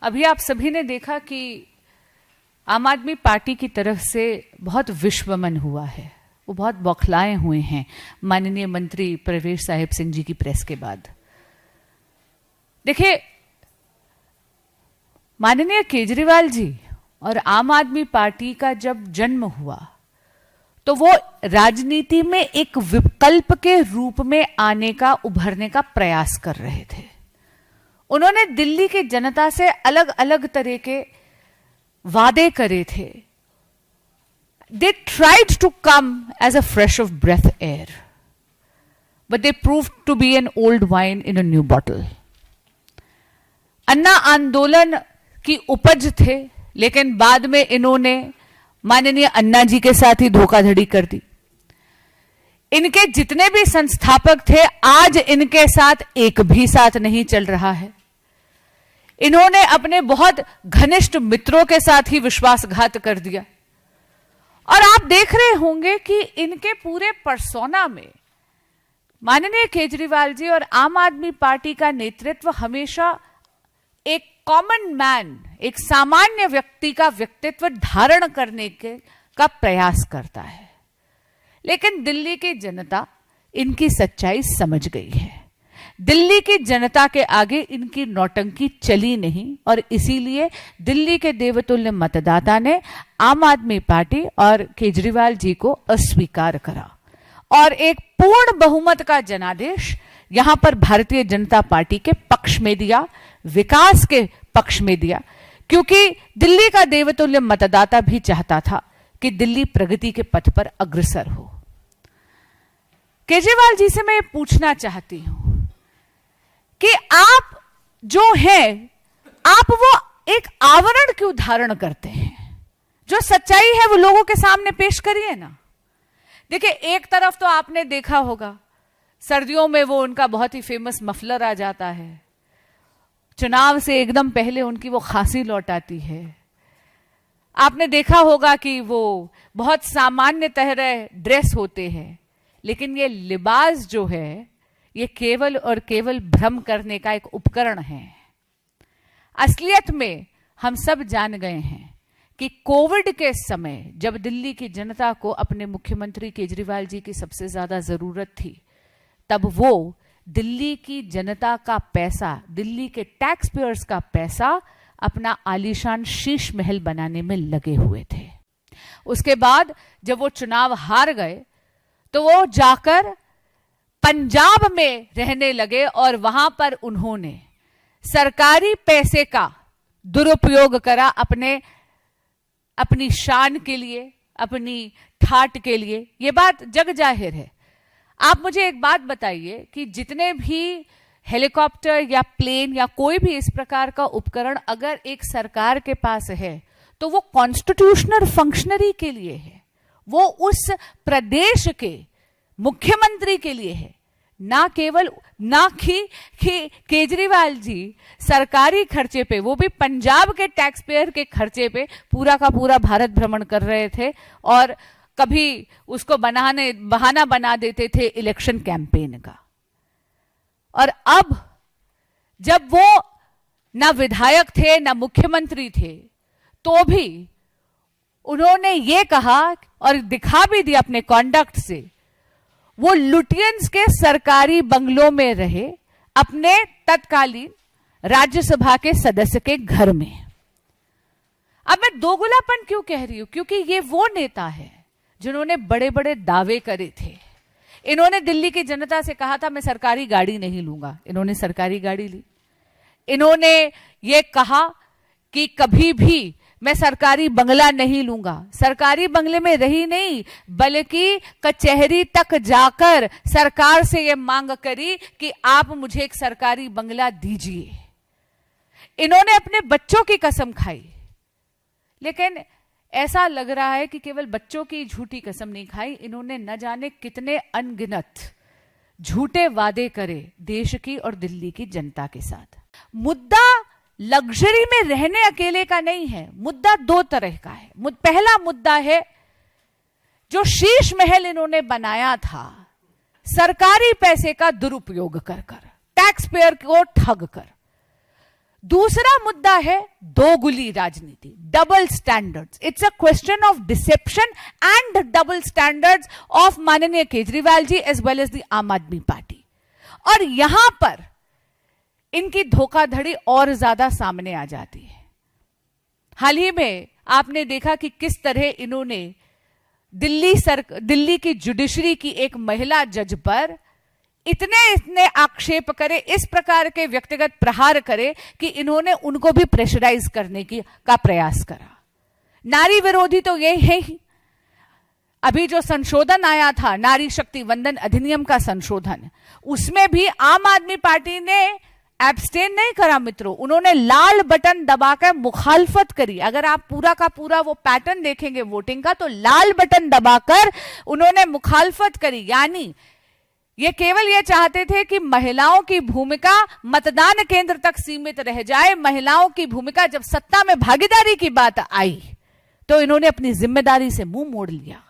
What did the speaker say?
अभी आप सभी ने देखा कि आम आदमी पार्टी की तरफ से बहुत विश्वमन हुआ है, वो बहुत बौखलाए हुए हैं माननीय मंत्री प्रवेश साहिब सिंह जी की प्रेस के बाद। देखिए, माननीय केजरीवाल जी और आम आदमी पार्टी का जब जन्म हुआ तो वो राजनीति में एक विकल्प के रूप में आने का, उभरने का प्रयास कर रहे थे। उन्होंने दिल्ली की जनता से अलग अलग तरह के वादे करे थे। They tried to come as a fresh of breath air, but they proved to be an old wine in a new bottle. अन्ना आंदोलन की उपज थे, लेकिन बाद में इन्होंने माननीय अन्ना जी के साथ ही धोखाधड़ी कर दी। इनके जितने भी संस्थापक थे, आज इनके साथ एक भी साथ नहीं चल रहा है। इन्होंने अपने बहुत घनिष्ठ मित्रों के साथ ही विश्वासघात कर दिया। और आप देख रहे होंगे कि इनके पूरे पर्सोना में माननीय केजरीवाल जी और आम आदमी पार्टी का नेतृत्व हमेशा एक कॉमन मैन, एक सामान्य व्यक्ति का व्यक्तित्व धारण करने का प्रयास करता है। लेकिन दिल्ली की जनता इनकी सच्चाई समझ गई है। दिल्ली की जनता के आगे इनकी नौटंकी चली नहीं और इसीलिए दिल्ली के देवतुल्य मतदाता ने आम आदमी पार्टी और केजरीवाल जी को अस्वीकार करा और एक पूर्ण बहुमत का जनादेश यहां पर भारतीय जनता पार्टी के पक्ष में दिया, विकास के पक्ष में दिया, क्योंकि दिल्ली का देवतुल्य मतदाता भी चाहता था कि दिल्ली प्रगति के पथ पर अग्रसर हो। केजरीवाल जी से मैं पूछना चाहती हूं कि आप जो हैं, आप वो एक आवरण क्यों धारण करते हैं? जो सच्चाई है वो लोगों के सामने पेश करिए ना। देखिए, एक तरफ तो आपने देखा होगा सर्दियों में वो उनका बहुत ही फेमस मफलर आ जाता है, चुनाव से एकदम पहले उनकी वो खांसी लौट आती है। आपने देखा होगा कि वो बहुत सामान्य तरह ड्रेस होते हैं, लेकिन ये लिबास जो है ये केवल और केवल भ्रम करने का एक उपकरण है। असलियत में हम सब जान गए हैं कि कोविड के समय जब दिल्ली की जनता को अपने मुख्यमंत्री केजरीवाल जी की सबसे ज्यादा जरूरत थी, तब वो दिल्ली की जनता का पैसा, दिल्ली के टैक्स पेयर्स का पैसा अपना आलीशान शीश महल बनाने में लगे हुए थे। उसके बाद जब वो चुनाव हार गए तो वो जाकर पंजाब में रहने लगे और वहां पर उन्होंने सरकारी पैसे का दुरुपयोग करा अपनी शान के लिए, अपनी ठाट के लिए। ये बात जग जाहिर है। आप मुझे एक बात बताइए कि जितने भी हेलीकॉप्टर या प्लेन या कोई भी इस प्रकार का उपकरण अगर एक सरकार के पास है तो वो कॉन्स्टिट्यूशनल फंक्शनरी के लिए है, वो उस प्रदेश के मुख्यमंत्री के लिए है, ना केवल ना कि केजरीवाल जी सरकारी खर्चे पे, वो भी पंजाब के टैक्स पेयर के खर्चे पे पूरा का पूरा भारत भ्रमण कर रहे थे और कभी उसको बहाना बना देते थे इलेक्शन कैंपेन का। और अब जब वो ना विधायक थे ना मुख्यमंत्री थे, तो भी उन्होंने ये कहा और दिखा भी दिया अपने कॉन्डक्ट से, वो लुटियंस के सरकारी बंगलों में रहे अपने तत्कालीन राज्यसभा के सदस्य के घर में। अब मैं दोगलापन क्यों कह रही हूं? क्योंकि ये वो नेता है जिन्होंने बड़े बड़े दावे करे थे। इन्होंने दिल्ली की जनता से कहा था मैं सरकारी गाड़ी नहीं लूंगा, इन्होंने सरकारी गाड़ी ली। इन्होंने ये कहा कि कभी भी मैं सरकारी बंगला नहीं लूंगा, सरकारी बंगले में रही नहीं बल्कि कचहरी तक जाकर सरकार से यह मांग करी कि आप मुझे एक सरकारी बंगला दीजिए। इन्होंने अपने बच्चों की कसम खाई, लेकिन ऐसा लग रहा है कि केवल बच्चों की झूठी कसम नहीं खाई, इन्होंने न जाने कितने अनगिनत झूठे वादे करे देश की और दिल्ली की जनता के साथ। मुद्दा लग्जरी में रहने अकेले का नहीं है, मुद्दा दो तरह का है। पहला मुद्दा है जो शीश महल इन्होंने बनाया था सरकारी पैसे का दुरुपयोग कर कर, टैक्स पेयर को ठग कर। दूसरा मुद्दा है दोगुली राजनीति, double standards. It's a question of deception and double standards of माननीय Kejriwal ji as well as the आम आदमी पार्टी। और यहां पर इनकी धोखाधड़ी और ज्यादा सामने आ जाती है। हाल ही में आपने देखा कि किस तरह इन्होंने दिल्ली की जुडिशरी की एक महिला जज पर इतने आक्षेप करे, इस प्रकार के व्यक्तिगत प्रहार करे कि इन्होंने उनको भी प्रेशराइज करने का प्रयास करा। नारी विरोधी तो ये है ही। अभी जो संशोधन आया था नारी शक्ति वंदन अधिनियम का संशोधन, उसमें भी आम आदमी पार्टी ने एब्स्टेन नहीं करा मित्रों, उन्होंने लाल बटन दबाकर मुखालफत करी। अगर आप पूरा का पूरा वो पैटर्न देखेंगे वोटिंग का, तो लाल बटन दबाकर उन्होंने मुखालफत करी। यानी ये केवल ये चाहते थे कि महिलाओं की भूमिका मतदान केंद्र तक सीमित रह जाए। महिलाओं की भूमिका जब सत्ता में भागीदारी की बात आई तो इन्होंने अपनी जिम्मेदारी से मुंह मोड़ लिया।